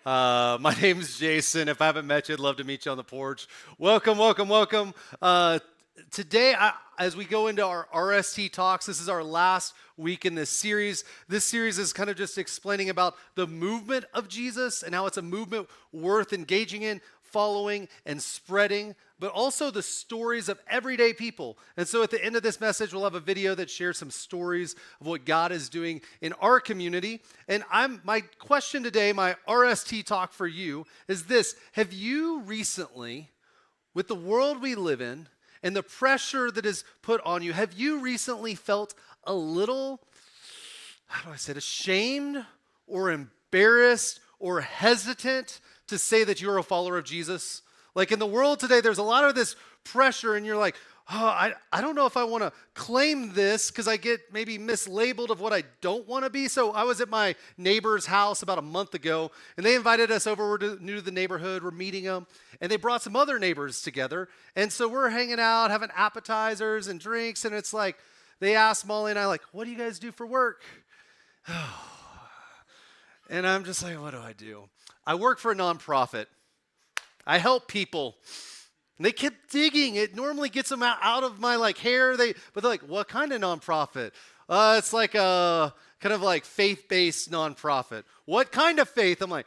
My name's Jason. If I haven't met you, I'd love to meet you on the porch. Welcome, welcome, welcome. Today, as we go into our RST talks, this is our last week in this series. This series is kind of just explaining about the movement of Jesus and how it's a movement worth engaging in, following, and spreading, but also the stories of everyday people. And so at the end of this message, we'll have a video that shares some stories of what God is doing in our community. And my question today, my RST talk for you is this: have you recently, with the world we live in and the pressure that is put on you, have you recently felt a little, ashamed or embarrassed or hesitant to say that you're a follower of Jesus? Like in the world today, there's a lot of this pressure and you're like, I don't know if I want to claim this because I get maybe mislabeled of what I don't want to be. So I was at my neighbor's house about a month ago and they invited us over. We're new to the neighborhood. We're meeting them and they brought some other neighbors together. And so we're hanging out, having appetizers and drinks. And it's like, they asked Molly and I, like, what do you guys do for work? And I'm just like, what do I do? I work for a nonprofit. I help people. And they kept digging. It normally gets them out of my hair. But they're like, what kind of nonprofit? It's like a kind of like faith-based nonprofit. What kind of faith? I'm like,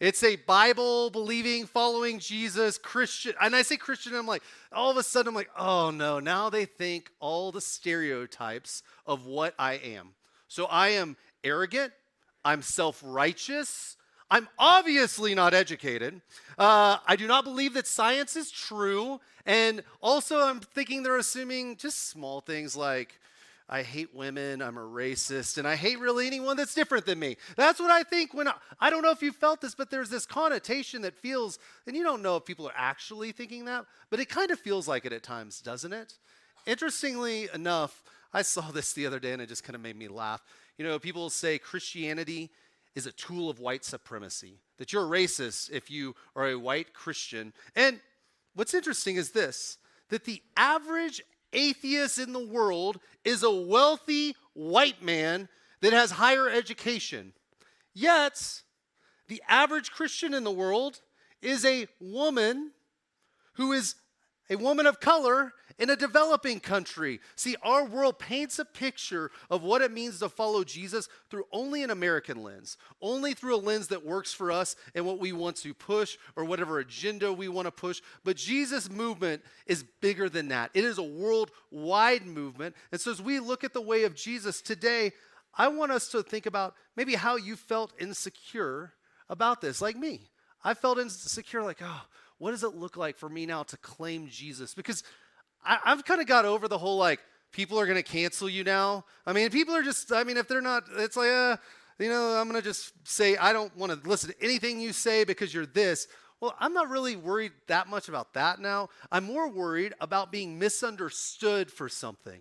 it's a Bible-believing, following Jesus, Christian. And I say Christian, and I'm like, all of a sudden I'm like, oh no, now they think all the stereotypes of what I am. So I am arrogant. I'm self-righteous. I'm obviously not educated. I do not believe that science is true. And also I'm thinking they're assuming just small things like I hate women, I'm a racist, and I hate really anyone that's different than me. That's what I think when I don't know if you felt this, but there's this connotation that feels, and you don't know if people are actually thinking that, but it kind of feels like it at times, doesn't it? Interestingly enough, I saw this the other day and it just kind of made me laugh. You know, people say Christianity is a tool of white supremacy, that you're a racist if you are a white Christian. And what's interesting is this, that the average atheist in the world is a wealthy white man that has higher education. Yet, the average Christian in the world is a woman who is a woman of color in a developing country. See, our world paints a picture of what it means to follow Jesus through only an American lens, only through a lens that works for us and what we want to push or whatever agenda we want to push. But Jesus' movement is bigger than that. It is a worldwide movement. And so as we look at the way of Jesus today, I want us to think about maybe how you felt insecure about this, like me. I felt insecure, like, oh, what does it look like for me now to claim Jesus? Because I've kind of got over the whole, people are going to cancel you now. I mean, people are just, if they're not, it's like, I'm going to just say, I don't want to listen to anything you say because you're this. Well, I'm not really worried that much about that now. I'm more worried about being misunderstood for something.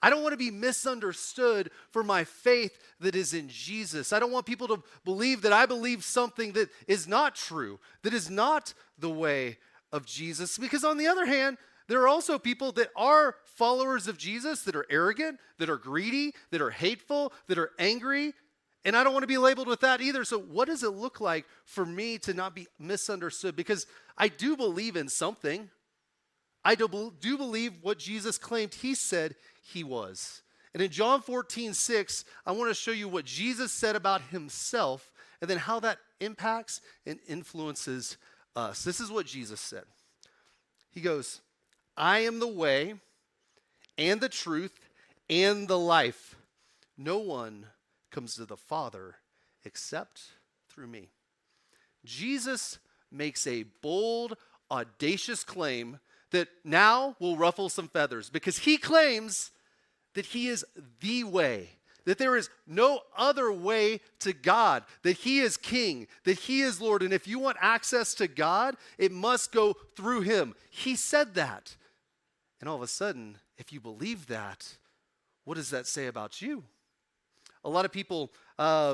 I don't want to be misunderstood for my faith that is in Jesus. I don't want people to believe that I believe something that is not true, that is not the way of Jesus. Because on the other hand, there are also people that are followers of Jesus that are arrogant, that are greedy, that are hateful, that are angry. And I don't want to be labeled with that either. So what does it look like for me to not be misunderstood? Because I do believe in something. I do believe what Jesus claimed he said he was. And in John 14:6, I want to show you what Jesus said about himself and then how that impacts and influences us. This is what Jesus said. He goes, I am the way and the truth and the life. No one comes to the Father except through me. Jesus makes a bold, audacious claim that now will ruffle some feathers because he claims that he is the way, that there is no other way to God, that he is king, that he is Lord. And if you want access to God, it must go through him. He said that. And all of a sudden, if you believe that, what does that say about you? A lot of people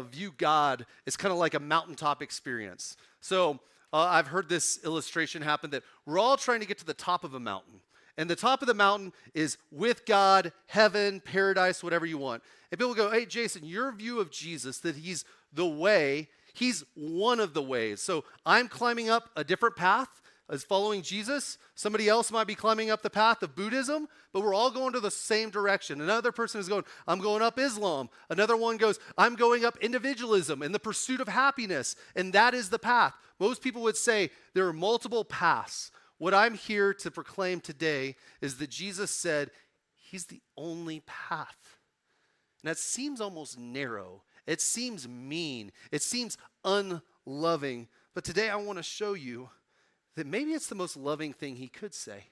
view God as kind of like a mountaintop experience. So I've heard this illustration happen that we're all trying to get to the top of a mountain. And the top of the mountain is with God, heaven, paradise, whatever you want. And people go, hey, Jason, your view of Jesus, that he's the way, He's one of the ways. So I'm climbing up a different path as following Jesus. Somebody else might be climbing up the path of Buddhism, but we're all going to the same direction. Another person is going, I'm going up Islam. Another one goes, I'm going up individualism and the pursuit of happiness. And that is the path. Most people would say there are multiple paths. What I'm here to proclaim today is that Jesus said he's the only path. And that seems almost narrow. It seems mean. It seems unloving. But today I want to show you that maybe it's the most loving thing he could say.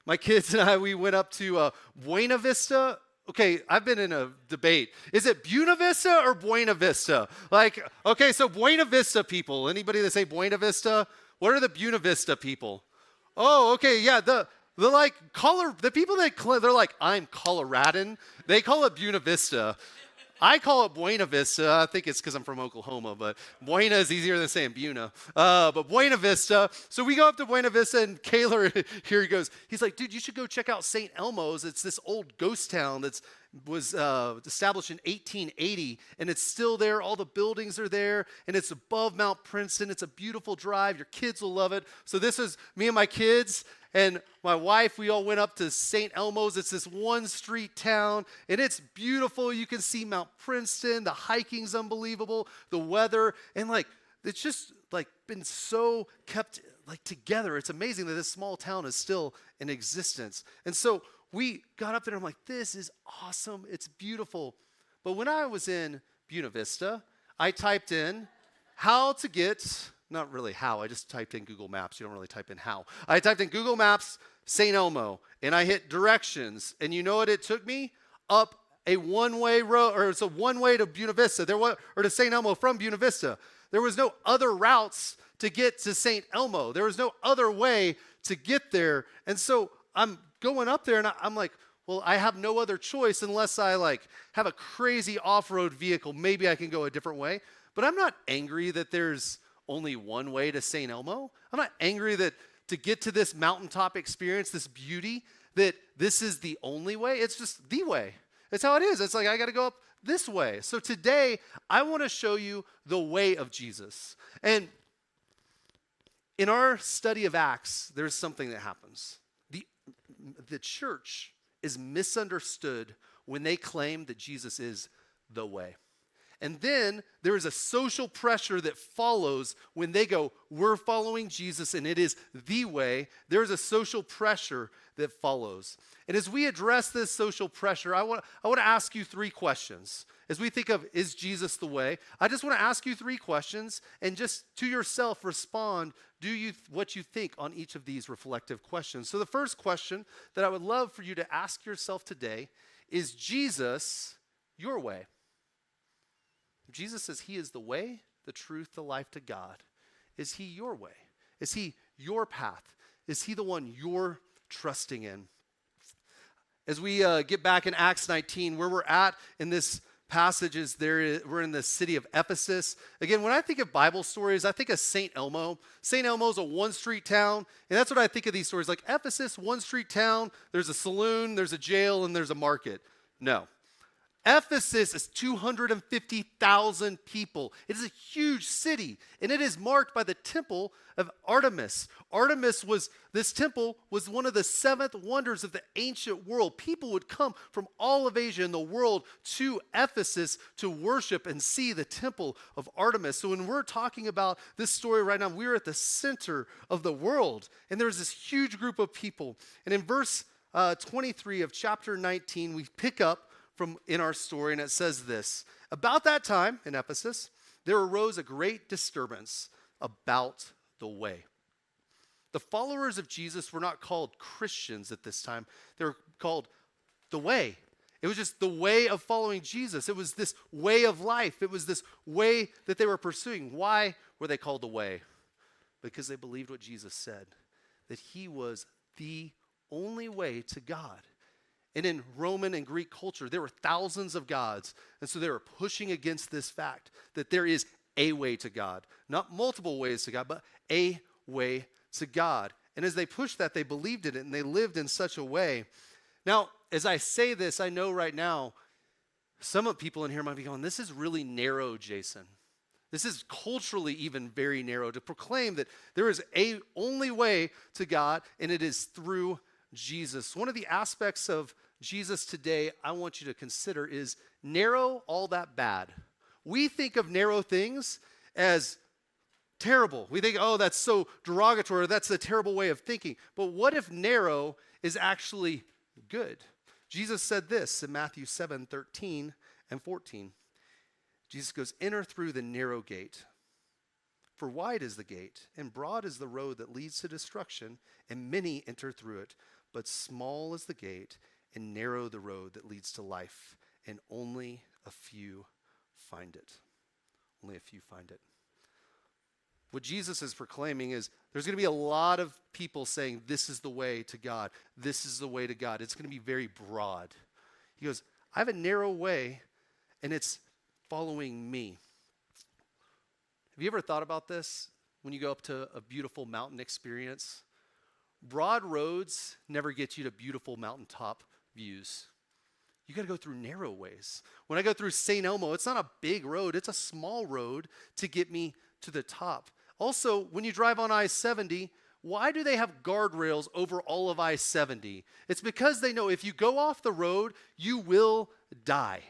My kids and I, we went up to Buena Vista. Okay, I've been in a debate. Is it Buena Vista or Buena Vista? Okay, so Buena Vista people. Anybody that say Buena Vista? What are the Buena Vista people? Oh, okay, yeah, the people that they're like, I'm Coloradan. They call it Buena Vista. I call it Buena Vista. I think it's because I'm from Oklahoma, but Buena is easier than saying Buena. But Buena Vista. So we go up to Buena Vista, and Kaylor, here he goes. He's like, dude, you should go check out St. Elmo's. It's this old ghost town that was established in 1880, and it's still there. All the buildings are there, and it's above Mount Princeton. It's a beautiful drive. Your kids will love it. So this is me and my kids. And my wife, we all went up to St. Elmo's. It's this one-street town, and it's beautiful. You can see Mount Princeton. The hiking's unbelievable. The weather, and it's just been so kept together. It's amazing that this small town is still in existence. And so we got up there, and I'm like, this is awesome. It's beautiful. But when I was in Buena Vista, I typed in how to get. Not really how, I just typed in Google Maps. You don't really type in how. I typed in Google Maps, St. Elmo, and I hit directions. And you know what it took me? Up a one-way road, or it's a one-way to Buena Vista, or to St. Elmo from Buena Vista. There was no other routes to get to St. Elmo. There was no other way to get there. And so I'm going up there, and I'm like, well, I have no other choice unless I have a crazy off-road vehicle. Maybe I can go a different way. But I'm not angry that there's only one way to St. Elmo. I'm not angry that to get to this mountaintop experience, this beauty, that this is the only way. It's just the way. It's how it is. It's I got to go up this way. So today, I want to show you the way of Jesus. And in our study of Acts, there's something that happens. The church is misunderstood when they claim that Jesus is the way. And then there is a social pressure that follows when they go, we're following Jesus and it is the way. There is a social pressure that follows. And as we address this social pressure, I want to ask you three questions. As we think of, is Jesus the way? I just want to ask you three questions and just to yourself respond, what you think on each of these reflective questions. So the first question that I would love for you to ask yourself today is Jesus your way? Jesus says he is the way, the truth, the life to God. Is he your way? Is he your path? Is he the one you're trusting in? As we get back in Acts 19, where we're at in this passage we're in the city of Ephesus. Again, when I think of Bible stories, I think of St. Elmo. St. Elmo is a one-street town, and that's what I think of these stories. Like Ephesus, one-street town, there's a saloon, there's a jail, and there's a market. No. Ephesus is 250,000 people. It is a huge city, and it is marked by the temple of Artemis. This temple was one of the seventh wonders of the ancient world. People would come from all of Asia and the world to Ephesus to worship and see the temple of Artemis. So when we're talking about this story right now, we're at the center of the world, and there's this huge group of people. And in verse 23 of chapter 19, we pick up in our story, and it says this: about that time in Ephesus, there arose a great disturbance about the way. The followers of Jesus were not called Christians at this time. They were called the way. It was just the way of following Jesus. It was this way of life. It was this way that they were pursuing. Why were they called the way? Because they believed what Jesus said, that he was the only way to God. And in Roman and Greek culture, there were thousands of gods. And so they were pushing against this fact that there is a way to God. Not multiple ways to God, but a way to God. And as they pushed that, they believed in it, and they lived in such a way. Now, as I say this, I know right now, some of people in here might be going, this is really narrow, Jason. This is culturally even very narrow, to proclaim that there is a only way to God, and it is through Jesus. One of the aspects of Jesus today I want you to consider is narrow all that bad. We think of narrow things as terrible. We think, oh, that's so derogatory. That's a terrible way of thinking. But what if narrow is actually good? Jesus said this in Matthew 7:13 and 14. Jesus goes, enter through the narrow gate. For wide is the gate, and broad is the road that leads to destruction, and many enter through it. But small is the gate, and narrow the road that leads to life, and only a few find it. Only a few find it. What Jesus is proclaiming is there's going to be a lot of people saying this is the way to God. This is the way to God. It's going to be very broad. He goes, I have a narrow way, and it's following me. Have you ever thought about this when you go up to a beautiful mountain experience? Broad roads never get you to beautiful mountaintop views. You got to go through narrow ways. When I go through St. Elmo, it's not a big road. It's a small road to get me to the top. Also, when you drive on I-70, why do they have guardrails over all of I-70? It's because they know if you go off the road, you will die.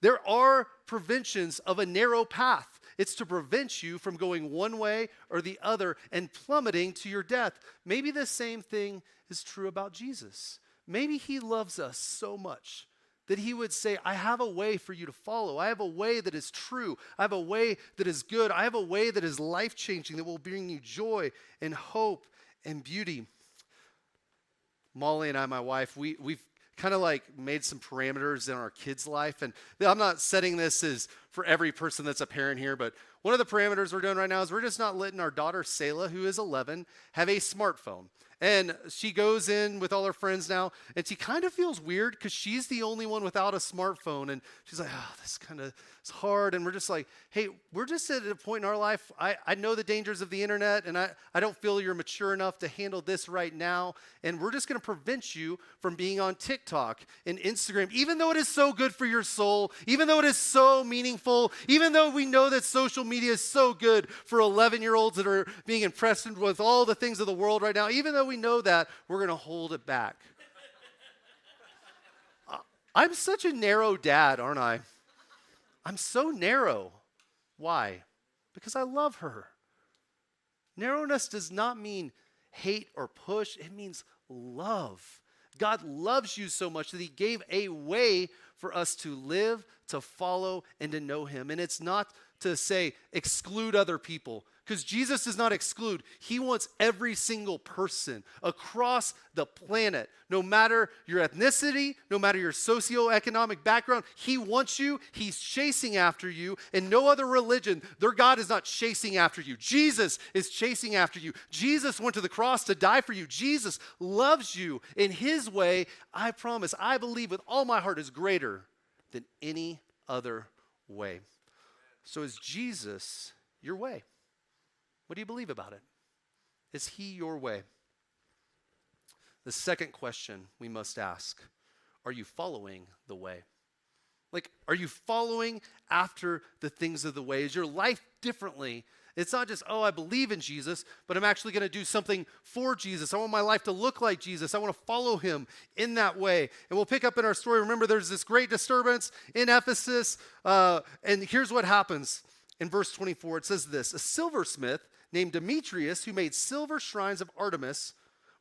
There are preventions of a narrow path. It's to prevent you from going one way or the other and plummeting to your death. Maybe the same thing is true about Jesus. Maybe he loves us so much that he would say, I have a way for you to follow. I have a way that is true. I have a way that is good. I have a way that is life-changing, that will bring you joy and hope and beauty. Molly and I, my wife, we've kind of like made some parameters in our kids' life. And I'm not setting this as for every person that's a parent here, but one of the parameters we're doing right now is we're just not letting our daughter, Selah, who is 11, have a smartphone. And she goes in with all her friends now, and she kind of feels weird because she's the only one without a smartphone. And she's like, oh, this kind of is hard. And we're just like, hey, we're just at a point in our life. I know the dangers of the internet, and I don't feel you're mature enough to handle this right now. And we're just going to prevent you from being on TikTok and Instagram, even though it is so good for your soul, even though it is so meaningful, even though we know that social media is so good for 11-year-olds that are being impressed with all the things of the world right now, even though we know that, we're going to hold it back. I'm such a narrow dad, aren't I? I'm so narrow. Why? Because I love her. Narrowness does not mean hate or push. It means love. God loves you so much that he gave a way for us to live, to follow, and to know him. And it's not to say exclude other people, because Jesus does not exclude. He wants every single person across the planet, no matter your ethnicity, no matter your socioeconomic background. He wants you. He's chasing after you. And no other religion, their God is not chasing after you. Jesus is chasing after you. Jesus went to the cross to die for you. Jesus loves you in his way. I promise, I believe with all my heart, is greater than any other way. So is Jesus your way? What do you believe about it? Is he your way? The second question we must ask, are you following the way? Like, are you following after the things of the way? Is your life differently? It's not just, oh, I believe in Jesus, but I'm actually going to do something for Jesus. I want my life to look like Jesus. I want to follow him in that way. And we'll pick up in our story. Remember, there's this great disturbance in Ephesus. And here's what happens in verse 24. It says this: a silversmith named Demetrius, who made silver shrines of Artemis,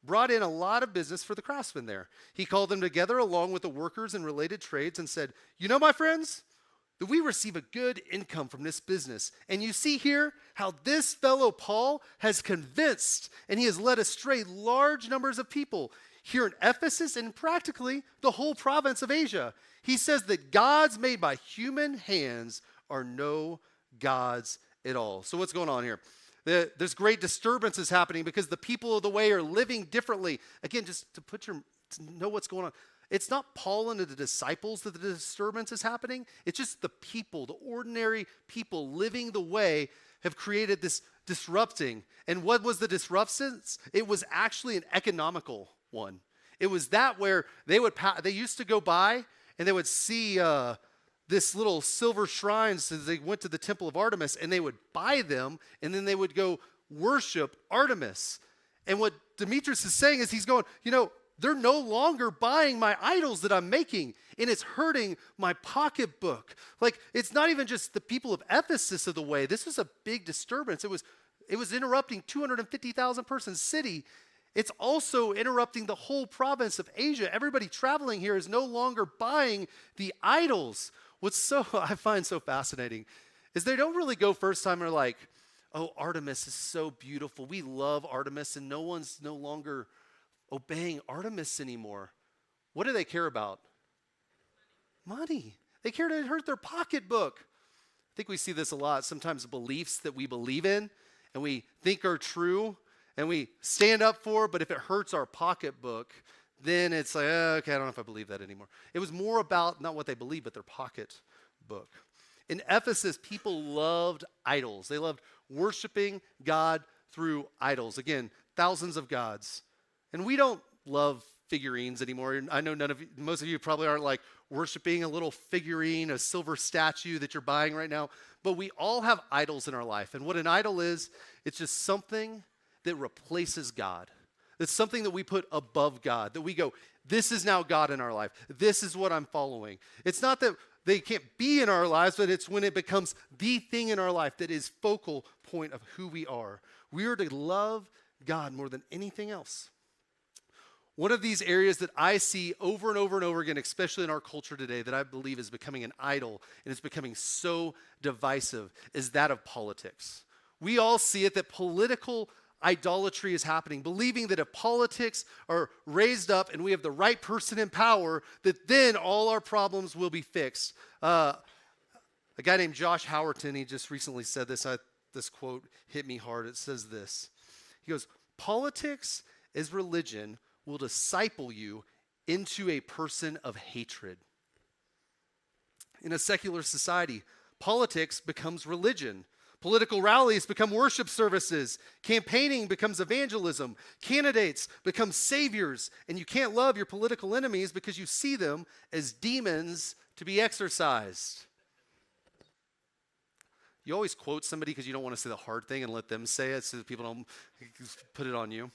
brought in a lot of business for the craftsmen there. He called them together along with the workers in related trades and said, you know, my friends, that we receive a good income from this business. And you see here how this fellow Paul has convinced and he has led astray large numbers of people here in Ephesus and practically the whole province of Asia. He says that gods made by human hands are no gods at all. So what's going on here? There's great disturbances happening because the people of the way are living differently. Again, just to know what's going on. It's not Paul and the disciples that the disturbance is happening. It's just the people, the ordinary people living the way have created this disrupting. And what was the disruptance? It was actually an economical one. It was that where they used to go by and they would see this little silver shrines as they went to the temple of Artemis, and they would buy them, and then they would go worship Artemis. And what Demetrius is saying is he's going, they're no longer buying my idols that I'm making, and it's hurting my pocketbook. Like, it's not even just the people of Ephesus of the way. This was a big disturbance. It was interrupting 250,000 person city. It's also interrupting the whole province of Asia. Everybody traveling here is no longer buying the idols. I find so fascinating is they don't really go first time and are like, oh, Artemis is so beautiful. We love Artemis, and no one's no longer obeying Artemis anymore. What do they care about? Money. They care to hurt their pocketbook. I think we see this a lot. Sometimes beliefs that we believe in and we think are true and we stand up for, but if it hurts our pocketbook, then it's like, okay, I don't know if I believe that anymore. It was more about not what they believe, but their pocketbook. In Ephesus, people loved idols. They loved worshiping God through idols. Again, thousands of gods. And we don't love figurines anymore. I know most of you probably aren't like worshiping a little figurine, a silver statue that you're buying right now. But we all have idols in our life. And what an idol is, it's just something that replaces God. It's something that we put above God, that we go, this is now God in our life. This is what I'm following. It's not that they can't be in our lives, but it's when it becomes the thing in our life that is focal point of who we are. We are to love God more than anything else. One of these areas that I see over and over and over again, especially in our culture today, that I believe is becoming an idol and it's becoming so divisive, is that of politics. We all see it that political idolatry is happening, believing that if politics are raised up and we have the right person in power, that then all our problems will be fixed. A guy named Josh Howerton, he just recently said this. This quote hit me hard. It says this. He goes, politics as religion will disciple you into a person of hatred. In a secular society, politics becomes religion. Political rallies become worship services. Campaigning becomes evangelism. Candidates become saviors. And you can't love your political enemies because you see them as demons to be exorcised. You always quote somebody because you don't want to say the hard thing and let them say it so that people don't put it on you.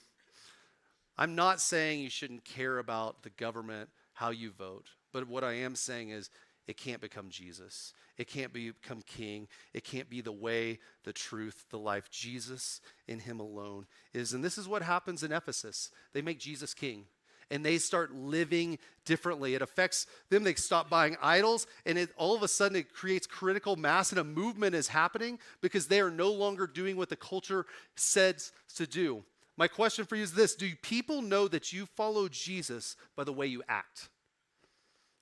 I'm not saying you shouldn't care about the government, how you vote. But what I am saying is it can't become Jesus. It can't become king. It can't be the way, the truth, the life. Jesus in him alone is. And this is what happens in Ephesus. They make Jesus king. And they start living differently. It affects them. They stop buying idols. And all of a sudden it creates critical mass and a movement is happening because they are no longer doing what the culture says to do. My question for you is this. Do people know that you follow Jesus by the way you act?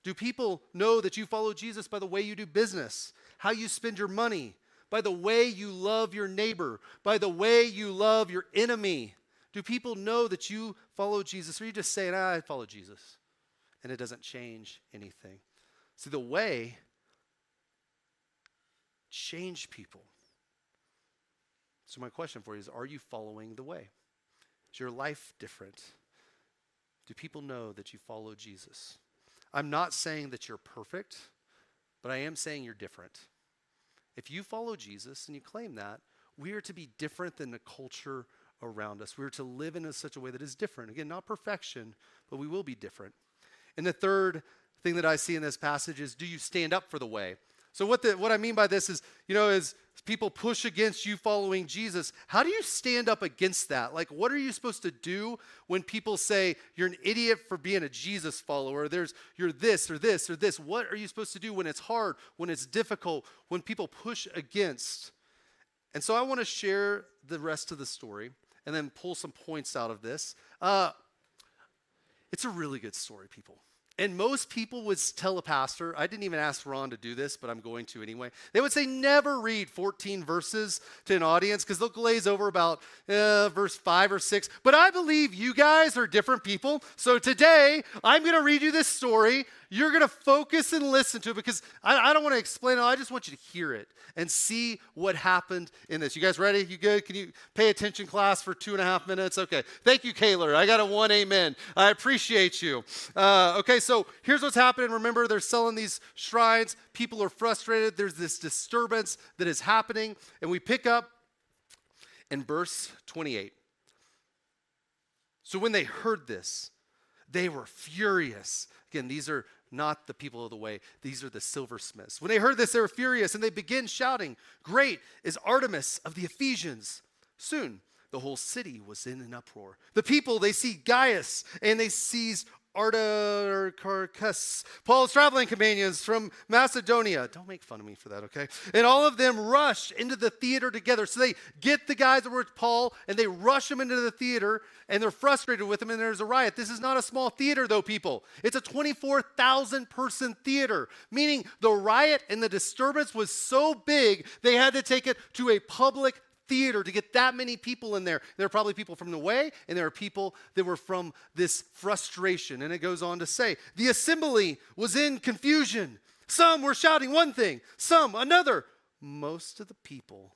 Do people know that you follow Jesus by the way you do business, how you spend your money, by the way you love your neighbor, by the way you love your enemy? Do people know that you follow Jesus, or are you just saying, I follow Jesus, and it doesn't change anything? See, the way changed people. So my question for you is, are you following the way? Is your life different? Do people know that you follow Jesus? I'm not saying that you're perfect, but I am saying you're different. If you follow Jesus and you claim that, we are to be different than the culture around us. We're to live in such a way that is different. Again, not perfection, but we will be different. And the third thing that I see in this passage is, do you stand up for the way? So what I mean by this is, as people push against you following Jesus, how do you stand up against that? Like, what are you supposed to do when people say you're an idiot for being a Jesus follower? You're this or this or this. What are you supposed to do when it's hard, when it's difficult, when people push against? And so I want to share the rest of the story and then pull some points out of this. It's a really good story, people. And most people would tell a pastor, I didn't even ask Ron to do this, but I'm going to anyway. They would say, never read 14 verses to an audience because they'll glaze over about verse 5 or 6. But I believe you guys are different people. So today, I'm going to read you this story. you're going to focus and listen to it because I don't want to explain it. I just want you to hear it and see what happened in this. You guys ready? You good? Can you pay attention, class, for 2.5 minutes? Okay. Thank you, Kaylor. I got a 1 amen. I appreciate you. Okay, so here's what's happening. Remember, they're selling these shrines. People are frustrated. There's this disturbance that is happening. And we pick up in verse 28. So when they heard this, they were furious. Again, these are not the people of the way. These are the silversmiths. When they heard this, they were furious, and they began shouting, "Great is Artemis of the Ephesians." Soon, the whole city was in an uproar. The people, they see Gaius, and they seize Aristarchus, Paul's traveling companions from Macedonia. Don't make fun of me for that, okay? And all of them rush into the theater together. So they get the guys that were with Paul, and they rush them into the theater, and they're frustrated with them, and there's a riot. This is not a small theater, though, people. It's a 24,000-person theater, meaning the riot and the disturbance was so big, they had to take it to a public theater to get that many people in there. There are probably people from the way, and there are people that were from this frustration. And it goes on to say, the assembly was in confusion. Some were shouting one thing, some another. Most of the people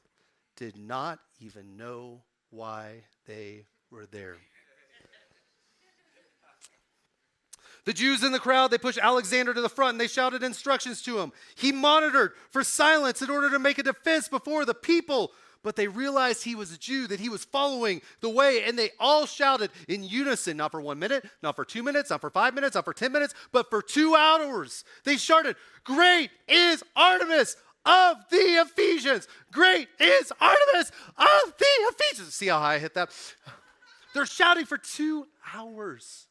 did not even know why they were there. The Jews in the crowd, they pushed Alexander to the front and they shouted instructions to him. He monitored for silence in order to make a defense before the people. But they realized he was a Jew, that he was following the way, and they all shouted in unison, not for 1 minute, not for 2 minutes, not for 5 minutes, not for 10 minutes, but for 2 hours. They shouted, "Great is Artemis of the Ephesians! Great is Artemis of the Ephesians!" See how high I hit that? They're shouting for 2 hours.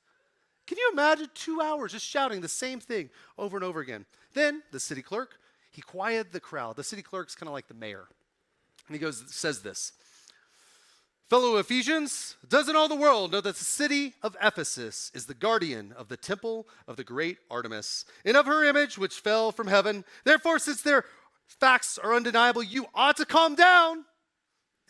Can you imagine 2 hours just shouting the same thing over and over again? Then the city clerk, he quieted the crowd. The city clerk's kind of like the mayor. And he says this, "Fellow Ephesians, doesn't all the world know that the city of Ephesus is the guardian of the temple of the great Artemis and of her image which fell from heaven? Therefore, since their facts are undeniable, you ought to calm down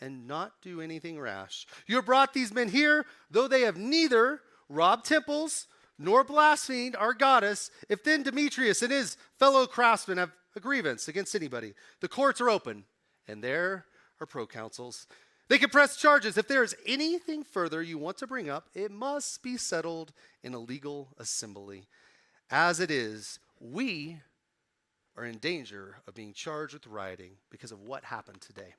and not do anything rash. You have brought these men here, though they have neither robbed temples nor blasphemed our goddess. If then Demetrius and his fellow craftsmen have a grievance against anybody, the courts are open, and there are proconsuls. They can press charges. If there is anything further you want to bring up, it must be settled in a legal assembly. As it is, we are in danger of being charged with rioting because of what happened today.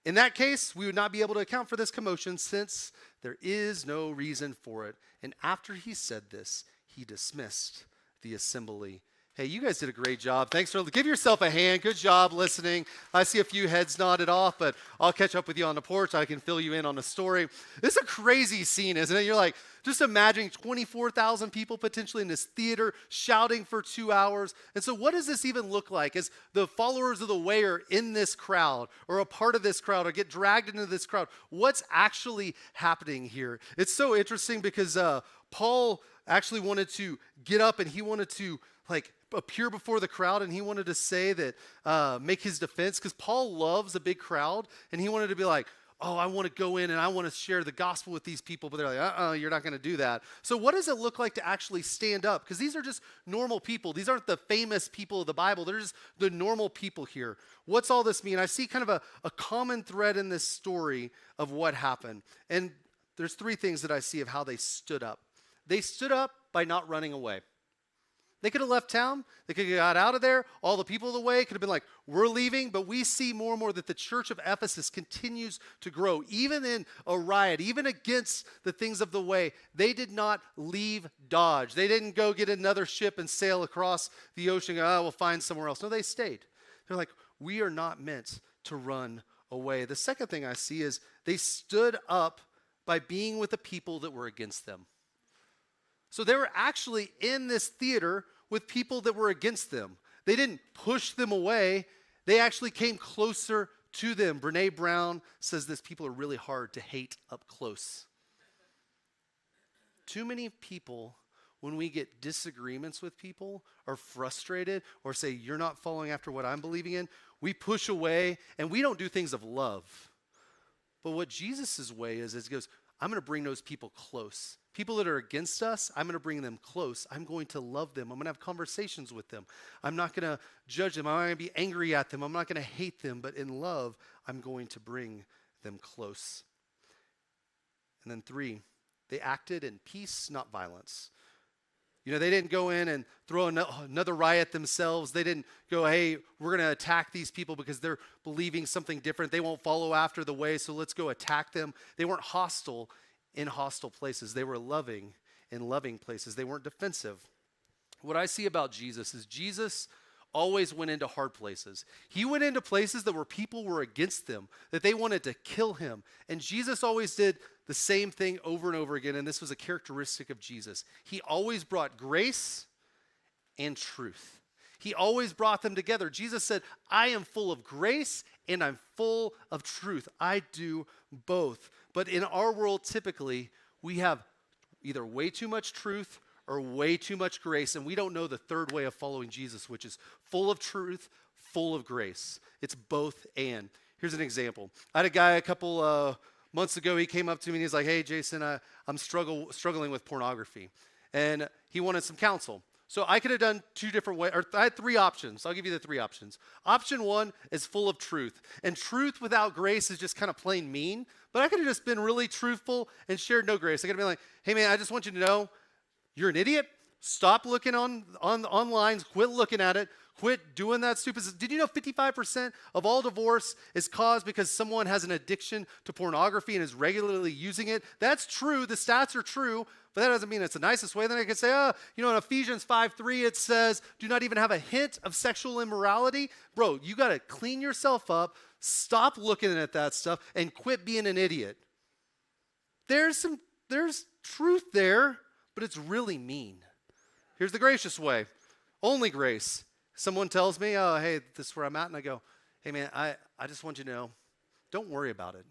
In that case, we would not be able to account for this commotion since there is no reason for it." And after he said this, he dismissed the assembly. Hey, you guys did a great job. Thanks for, give yourself a hand. Good job listening. I see a few heads nodded off, but I'll catch up with you on the porch. I can fill you in on the story. This is a crazy scene, isn't it? You're like, just imagining 24,000 people potentially in this theater shouting for 2 hours. And so what does this even look like as the followers of the way are in this crowd or a part of this crowd or get dragged into this crowd? What's actually happening here? It's so interesting because Paul actually wanted to get up and he wanted to appear before the crowd, and he wanted to say that, make his defense, because Paul loves a big crowd, and he wanted to be like, "Oh, I want to go in and I want to share the gospel with these people," but they're like, "You're not going to do that." So what does it look like to actually stand up? Because these are just normal people. These aren't the famous people of the Bible. They're just the normal people here. What's all this mean? I see kind of a common thread in this story of what happened. And there's 3 things that I see of how they stood up. They stood up by not running away. They could have left town. They could have got out of there. All the people of the way could have been like, "We're leaving." But we see more and more that the church of Ephesus continues to grow. Even in a riot, even against the things of the way, they did not leave Dodge. They didn't go get another ship and sail across the ocean and go, "We'll find somewhere else." No, they stayed. They're like, we are not meant to run away. The second thing I see is they stood up by being with the people that were against them. So they were actually in this theater with people that were against them. They didn't push them away. They actually came closer to them. Brene Brown says this: people are really hard to hate up close. Too many people, when we get disagreements with people, are frustrated or say, "You're not following after what I'm believing in," we push away and we don't do things of love. But what Jesus' way is he goes, I'm going to bring those people close. People that are against us, I'm going to bring them close. I'm going to love them. I'm going to have conversations with them. I'm not going to judge them. I'm not going to be angry at them. I'm not going to hate them. But in love, I'm going to bring them close. And then 3, they acted in peace, not violence. You know, they didn't go in and throw another riot themselves. They didn't go, hey, we're going to attack these people because they're believing something different. They won't follow after the way, so let's go attack them. They weren't hostile in hostile places. They were loving in loving places. They weren't defensive. What I see about Jesus is Jesus always went into hard places. He went into places that where people were against them, that they wanted to kill him. And Jesus always did the same thing over and over again, and this was a characteristic of Jesus. He always brought grace and truth. He always brought them together. Jesus said, I am full of grace and I'm full of truth. I do both. But in our world, typically, we have either way too much truth or way too much grace, and we don't know the third way of following Jesus, which is full of truth, full of grace. It's both and. Here's an example. I had a guy a couple months ago. He came up to me and he's like, hey, Jason, I'm struggling with pornography. And he wanted some counsel. So I could have done 2 different ways, or I had 3 options. I'll give you the 3 options. Option 1 is full of truth. And truth without grace is just kind of plain mean. But I could have just been really truthful and shared no grace. I could have been like, hey, man, I just want you to know you're an idiot. Stop looking on lines. Quit looking at it. Quit doing that stupid. Did you know 55% of all divorce is caused because someone has an addiction to pornography and is regularly using it? That's true. The stats are true, but that doesn't mean it's the nicest way. Then I could say, in Ephesians 5:3, it says, do not even have a hint of sexual immorality. Bro, you got to clean yourself up, stop looking at that stuff, and quit being an idiot. There's truth there, but it's really mean. Here's the gracious way. Only grace. Someone tells me, oh, hey, this is where I'm at. And I go, hey, man, I just want you to know, don't worry about it.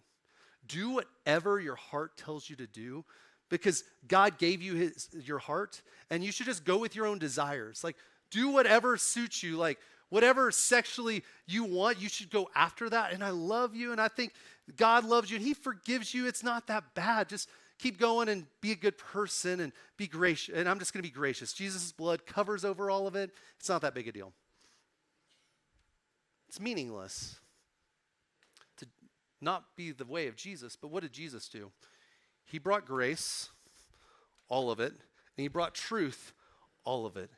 Do whatever your heart tells you to do because God gave you your heart, and you should just go with your own desires. Like, do whatever suits you. Like, whatever sexually you want, you should go after that. And I love you, and I think God loves you, and he forgives you. It's not that bad. Just keep going and be a good person and be gracious. And I'm just going to be gracious. Jesus' blood covers over all of it. It's not that big a deal. It's meaningless to not be the way of Jesus. But what did Jesus do? He brought grace, all of it, and he brought truth, all of it.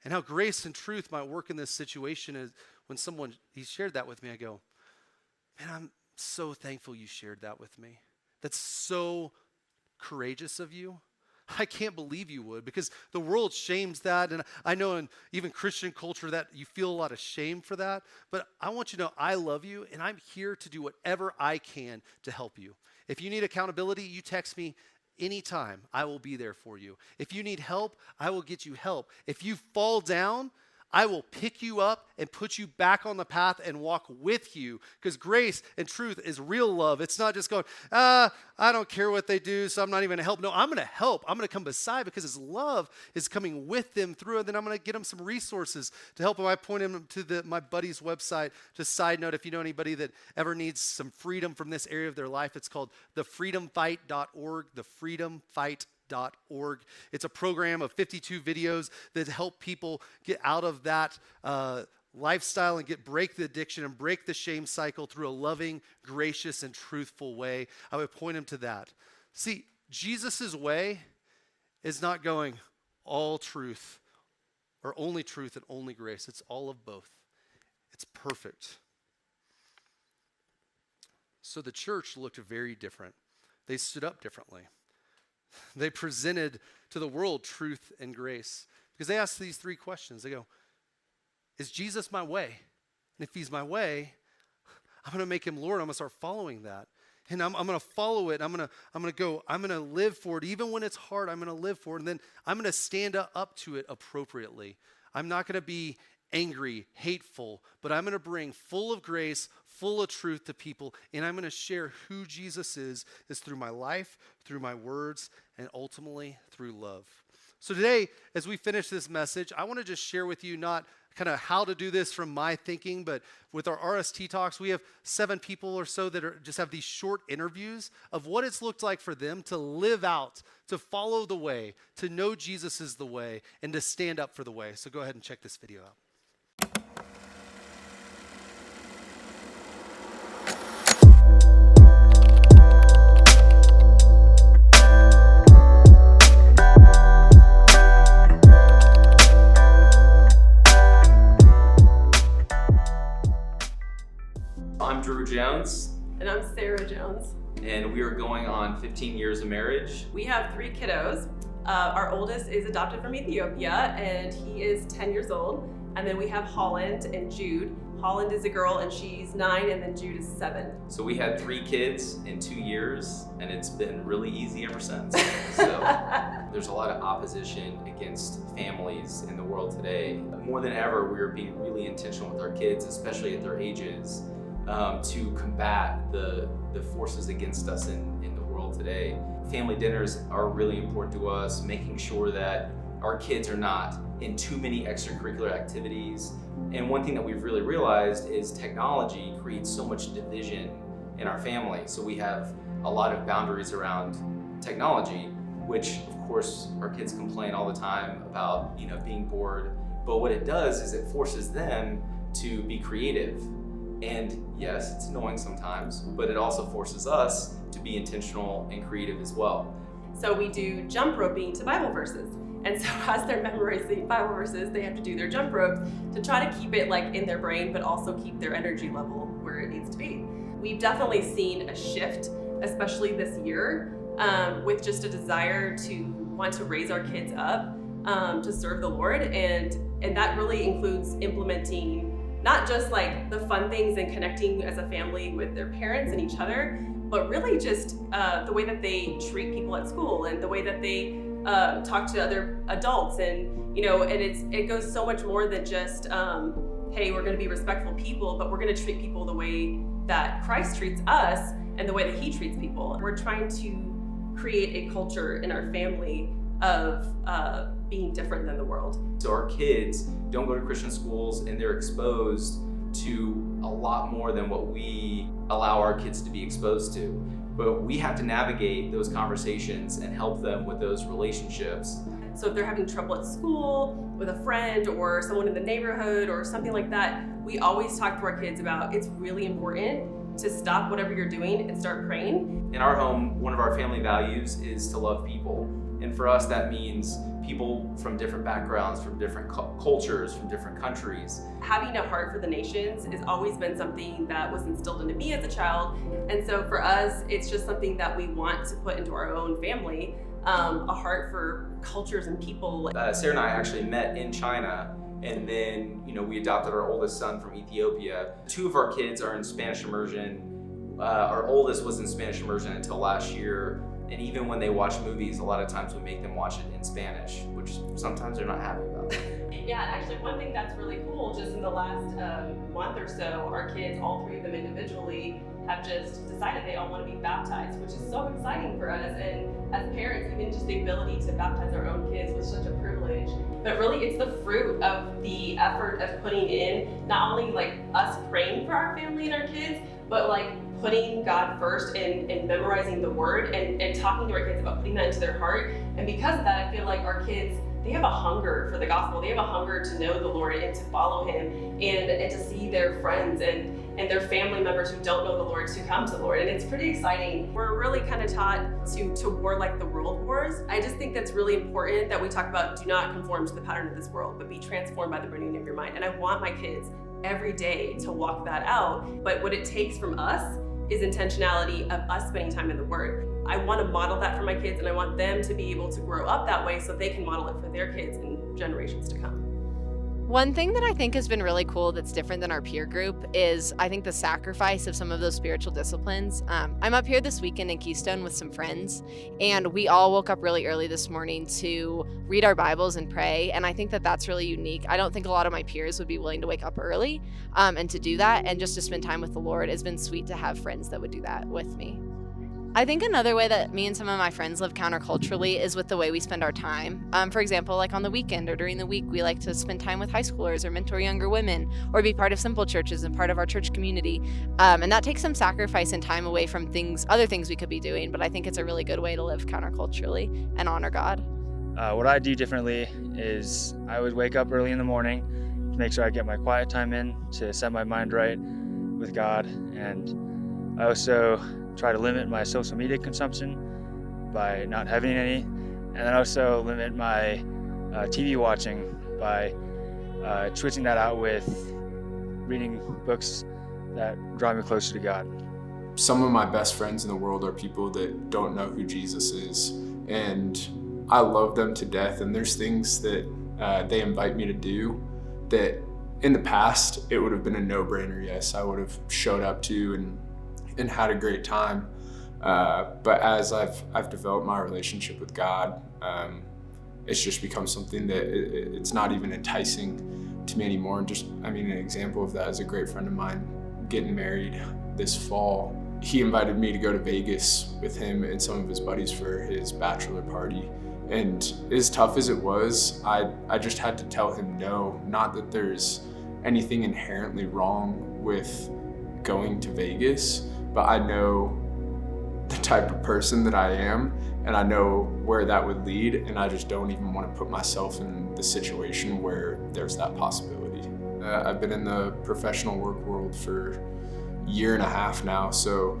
And how grace and truth might work in this situation is when he shared that with me, I go, man, I'm so thankful you shared that with me. That's so courageous of you. I can't believe you would, because the world shames that, and I know in even Christian culture that you feel a lot of shame for that, but I want you to know I love you, and I'm here to do whatever I can to help you. If you need accountability, you text me anytime. I will be there for you. If you need help, I will get you help. If you fall down, I will pick you up and put you back on the path and walk with you, because grace and truth is real love. It's not just going, I don't care what they do, so I'm not even going to help. No, I'm going to help. I'm going to come beside because his love is coming with them through, and then I'm going to get them some resources to help them. I point them to my buddy's website. Just side note, if you know anybody that ever needs some freedom from this area of their life, it's called thefreedomfight.org, thefreedomfight.org. It's a program of 52 videos that help people get out of that lifestyle and break the addiction and break the shame cycle through a loving, gracious, and truthful way. I would point them to that. See, Jesus' way is not going all truth or only truth and only grace. It's all of both. It's perfect. So the church looked very different. They stood up differently. They presented to the world truth and grace because they asked these 3 questions. They go, is Jesus my way? And if he's my way, I'm going to make him Lord. I'm going to start following that. And I'm going to follow it. I'm going to live for it. Even when it's hard, I'm going to live for it. And then I'm going to stand up to it appropriately. I'm not going to be angry, hateful, but I'm going to bring full of grace, full of truth to people, and I'm going to share who Jesus is through my life, through my words, and ultimately through love. So today, as we finish this message, I want to just share with you not kind of how to do this from my thinking, but with our RST talks, we have 7 people or so that just have these short interviews of what it's looked like for them to live out, to follow the way, to know Jesus is the way, and to stand up for the way. So go ahead and check this video out. I'm Drew Jones. And I'm Sarah Jones. And we are going on 15 years of marriage. We have 3 kiddos. Our oldest is adopted from Ethiopia, and he is 10 years old. And then we have Holland and Jude. Holland is a girl, and she's 9, and then Jude is 7. So we had 3 kids in 2 years, and it's been really easy ever since. So there's a lot of opposition against families in the world today. More than ever, we're being really intentional with our kids, especially at their ages, to combat the forces against us in the world today. Family dinners are really important to us, making sure that our kids are not in too many extracurricular activities. And one thing that we've really realized is technology creates so much division in our family. So we have a lot of boundaries around technology, which of course our kids complain all the time about, being bored. But what it does is it forces them to be creative. And yes, it's annoying sometimes, but it also forces us to be intentional and creative as well. So we do jump roping to Bible verses. And so as they're memorizing Bible verses, they have to do their jump ropes to try to keep it in their brain, but also keep their energy level where it needs to be. We've definitely seen a shift, especially this year, with just a desire to want to raise our kids up to serve the Lord. And that really includes implementing not just the fun things and connecting as a family with their parents and each other, but really just the way that they treat people at school and the way that they talk to other adults. And it goes so much more than just, hey, we're gonna be respectful people, but we're gonna treat people the way that Christ treats us and the way that he treats people. We're trying to create a culture in our family of being different than the world. So our kids don't go to Christian schools, and they're exposed to a lot more than what we allow our kids to be exposed to. But we have to navigate those conversations and help them with those relationships. So if they're having trouble at school with a friend or someone in the neighborhood or something like that, we always talk to our kids about it's really important to stop whatever you're doing and start praying. In our home, one of our family values is to love people. And for us, that means people from different backgrounds, from different cultures, from different countries. Having a heart for the nations has always been something that was instilled into me as a child. And so for us, it's just something that we want to put into our own family, a heart for cultures and people. Sarah and I actually met in China, and then we adopted our oldest son from Ethiopia. 2 of our kids are in Spanish immersion. Our oldest was in Spanish immersion until last year. And even when they watch movies, a lot of times we make them watch it in Spanish, which sometimes they're not happy about. Yeah, actually one thing that's really cool, just in the last month or so, our kids, all 3 of them individually, have just decided they all want to be baptized, which is so exciting for us. And as parents, even just the ability to baptize our own kids was such a privilege. But really, it's the fruit of the effort of putting in not only us praying for our family and our kids, but putting God first and memorizing the word and talking to our kids about putting that into their heart. And because of that, I feel like our kids, they have a hunger for the gospel. They have a hunger to know the Lord and to follow him and to see their friends and their family members who don't know the Lord to come to the Lord. And it's pretty exciting. We're really kind of taught to war like the world wars. I just think that's really important that we talk about do not conform to the pattern of this world, but be transformed by the renewing of your mind. And I want my kids every day to walk that out. But what it takes from us is intentionality of us spending time in the Word. I want to model that for my kids, and I want them to be able to grow up that way so they can model it for their kids and generations to come. One thing that I think has been really cool that's different than our peer group is I think the sacrifice of some of those spiritual disciplines. I'm up here this weekend in Keystone with some friends, and we all woke up really early this morning to read our Bibles and pray, and I think that that's really unique. I don't think a lot of my peers would be willing to wake up early and to do that, and just to spend time with the Lord. It's been sweet to have friends that would do that with me. I think another way that me and some of my friends live counterculturally is with the way we spend our time. For example, like on the weekend or during the week, we like to spend time with high schoolers or mentor younger women or be part of simple churches and part of our church community. And that takes some sacrifice and time away from other things we could be doing, but I think it's a really good way to live counterculturally and honor God. What I do differently is I would wake up early in the morning to make sure I get my quiet time in, to set my mind right with God. And I also try to limit my social media consumption by not having any, and then also limit my TV watching by switching that out with reading books that draw me closer to God. Some of my best friends in the world are people that don't know who Jesus is, and I love them to death, and there's things that they invite me to do that in the past it would have been a no-brainer. Yes, I would have showed up to and had a great time, but as I've developed my relationship with God, it's just become something that it's not even enticing to me anymore. And an example of that is a great friend of mine getting married this fall. He invited me to go to Vegas with him and some of his buddies for his bachelor party. And as tough as it was, I just had to tell him no. Not that there's anything inherently wrong with going to Vegas, but I know the type of person that I am, and I know where that would lead, and I just don't even want to put myself in the situation where there's that possibility. I've been in the professional work world for a year and a half now, so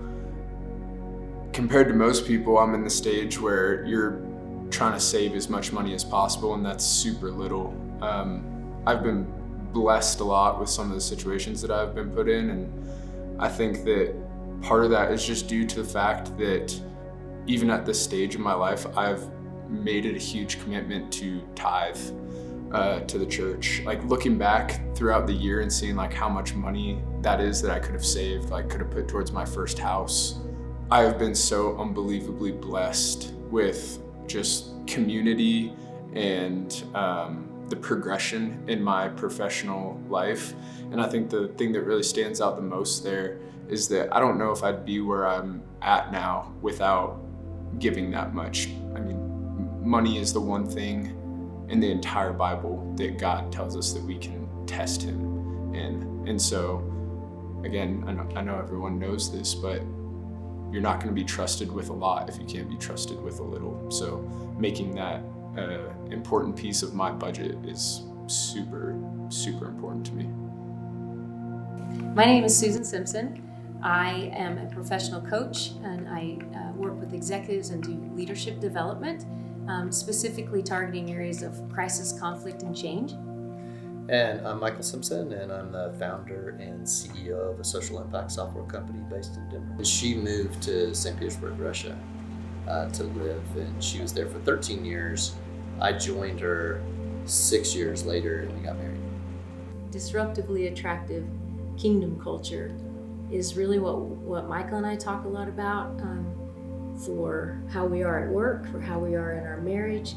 compared to most people, I'm in the stage where you're trying to save as much money as possible, and that's super little. I've been blessed a lot with some of the situations that I've been put in, and I think that part of that is just due to the fact that even at this stage of my life, I've made it a huge commitment to tithe to the church. Like looking back throughout the year and seeing like how much money that is that I could have saved, like could have put towards my first house. I have been so unbelievably blessed with just community and the progression in my professional life. And I think the thing that really stands out the most there is that I don't know if I'd be where I'm at now without giving that much. I mean, money is the one thing in the entire Bible that God tells us that we can test him in. And so, again, I know everyone knows this, but you're not going to be trusted with a lot if you can't be trusted with a little. So making that important piece of my budget is super, super important to me. My name is Susan Simpson. I am a professional coach, and I work with executives and do leadership development, specifically targeting areas of crisis, conflict, and change. And I'm Michael Simpson, and I'm the founder and CEO of a social impact software company based in Denver. She moved to St. Petersburg, Russia to live, and she was there for 13 years. I joined her 6 years later, and we got married. Disruptively attractive kingdom culture is really what Michael and I talk a lot about for how we are at work, for how we are in our marriage.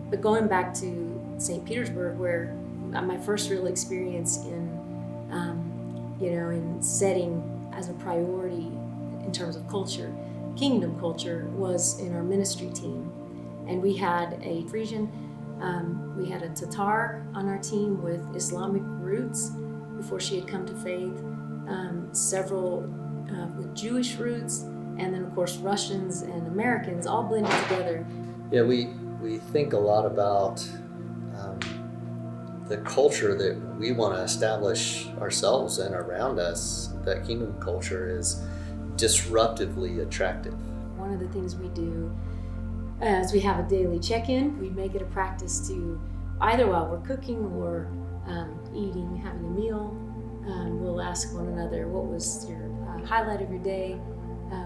But going back to St. Petersburg, where my first real experience in setting as a priority in terms of culture, kingdom culture, was in our ministry team. And we had a Frisian, we had a Tatar on our team with Islamic roots before she had come to faith, several with Jewish roots, and then of course Russians and Americans all blended together. Yeah, we think a lot about the culture that we want to establish ourselves and around us. That kingdom culture is disruptively attractive. One of the things we do is we have a daily check-in. We make it a practice to, either while we're cooking or eating, having a meal, we'll ask one another, what was your highlight of your day?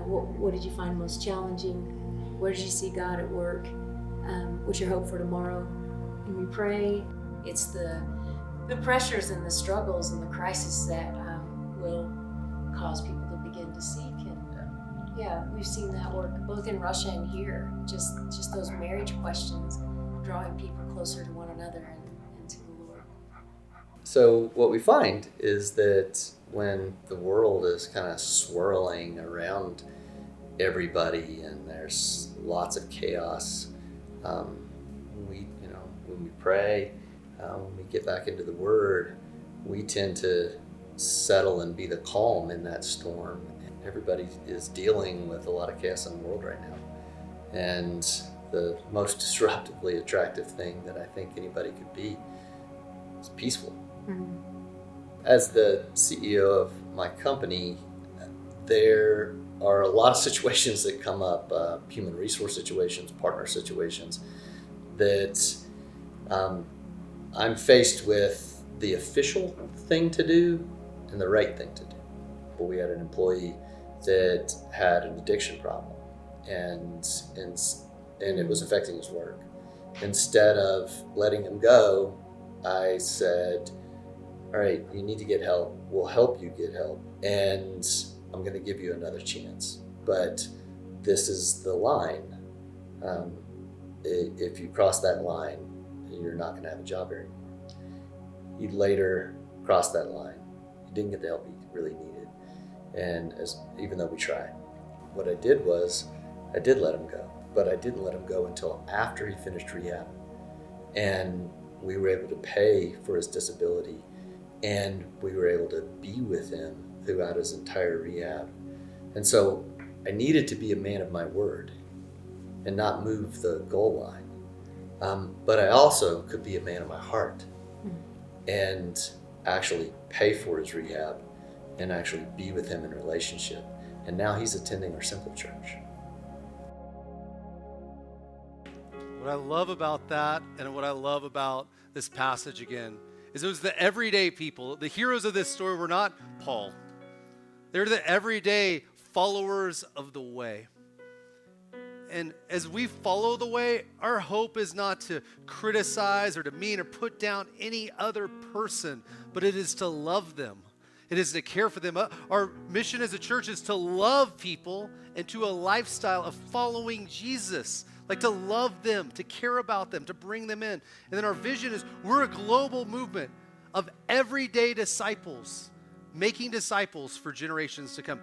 What did you find most challenging? Where did you see God at work? What's your hope for tomorrow? And we pray. It's the pressures and the struggles and the crisis that will cause people to begin to seek. And yeah, we've seen that work both in Russia and here. Just those marriage questions, drawing people closer to one another and to the Lord. So what we find is that when the world is kind of swirling around everybody and there's lots of chaos, when we pray, when we get back into the Word, we tend to settle and be the calm in that storm. And everybody is dealing with a lot of chaos in the world right now. And the most disruptively attractive thing that I think anybody could be is peaceful. Mm-hmm. As the CEO of my company, there are a lot of situations that come up, human resource situations, partner situations, that I'm faced with the official thing to do and the right thing to do. Well, we had an employee that had an addiction problem, and it was affecting his work. Instead of letting him go, I said, all right, you need to get help. We'll help you get help. And I'm going to give you another chance. But this is the line. If you cross that line, you're not going to have a job anymore. He later crossed that line. He didn't get the help he really needed. And even though we tried, what I did was I did let him go. But I didn't let him go until after he finished rehab. And we were able to pay for his disability. And we were able to be with him throughout his entire rehab. And so I needed to be a man of my word and not move the goal line. But I also could be a man of my heart and actually pay for his rehab and actually be with him in relationship. And now he's attending our simple church. What I love about that and what I love about this passage again is it was the everyday people. The heroes of this story were not Paul. They're the everyday followers of the way. And as we follow the way, our hope is not to criticize or demean or put down any other person, but it is to love them. It is to care for them. Our mission as a church is to love people into a lifestyle of following Jesus. Like to love them, to care about them, to bring them in. And then our vision is we're a global movement of everyday disciples, making disciples for generations to come.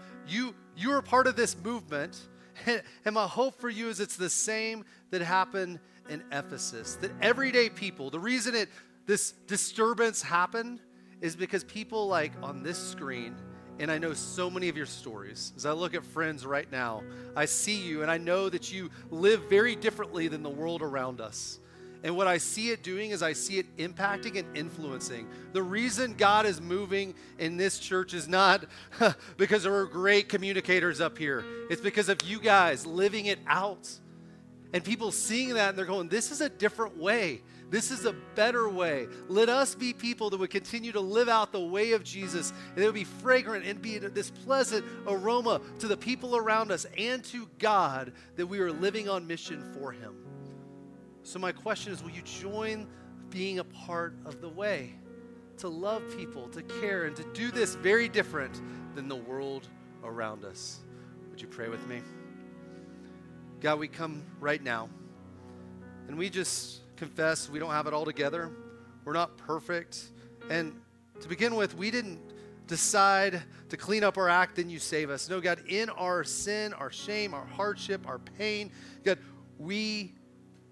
You're a part of this movement, and my hope for you is it's the same that happened in Ephesus. That everyday people, the reason this disturbance happened is because people like on this screen, and I know so many of your stories. As I look at friends right now, I see you and I know that you live very differently than the world around us. And what I see it doing is I see it impacting and influencing. The reason God is moving in this church is not because we're great communicators up here. It's because of you guys living it out. And people seeing that and they're going, this is a different way. This is a better way. Let us be people that would continue to live out the way of Jesus, and it would be fragrant and be this pleasant aroma to the people around us and to God that we are living on mission for Him. So my question is, will you join being a part of the way? To love people, to care, and to do this very different than the world around us. Would you pray with me? God, we come right now, and we just confess we don't have it all together. We're not perfect. And to begin with, we didn't decide to clean up our act, then you save us. No, God, in our sin, our shame, our hardship, our pain, God, we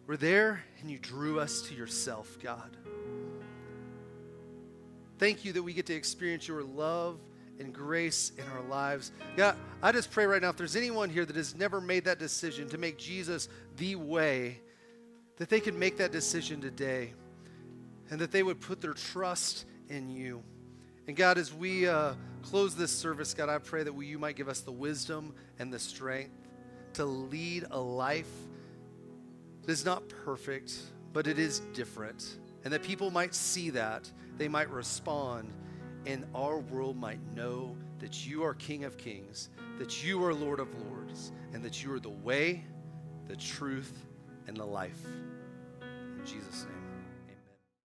were there and you drew us to yourself, God. Thank you that we get to experience your love and grace in our lives. God, I just pray right now, if there's anyone here that has never made that decision to make Jesus the way, that they can make that decision today and that they would put their trust in you. And God, as we close this service, God, I pray that you might give us the wisdom and the strength to lead a life that is not perfect, but it is different. And that people might see that, they might respond, and our world might know that you are King of Kings, that you are Lord of Lords, and that you are the way, the truth, and the life. In Jesus' name.